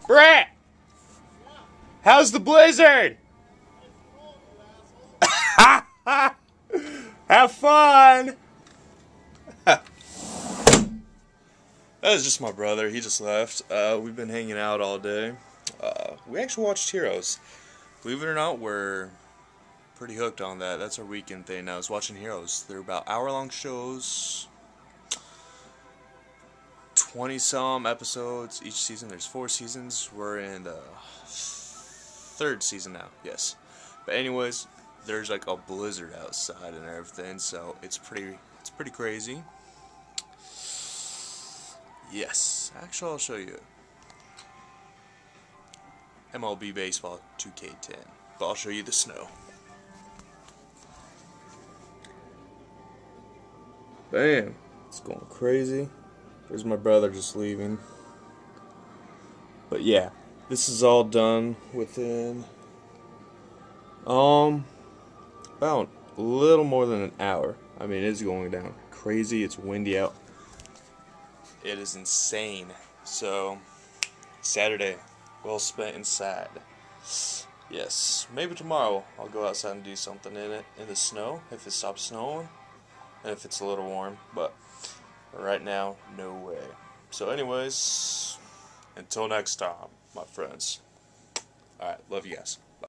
Brett! How's the blizzard? Have fun! That was just my brother. He just left. We've been hanging out all day. We actually watched Heroes. Believe it or not, we're pretty hooked on that. That's our weekend thing now, is watching Heroes. They're about hour-long shows. 20-some episodes each season. There's 4 seasons. We're in the 3rd season now. Yes. But anyways, there's like a blizzard outside and everything, so it's pretty crazy. Yes. Actually, I'll show you. MLB Baseball 2K10. But I'll show you the snow. Bam. It's going crazy. There's my brother just leaving. But yeah, this is all done within about a little more than an hour. I mean, it's going down crazy. It's windy out. It is insane. So, Saturday, well spent inside. Yes, maybe tomorrow I'll go outside and do something in the snow, if it stops snowing, and if it's a little warm, but right now, no way. So anyways, until next time, my friends. Alright, love you guys.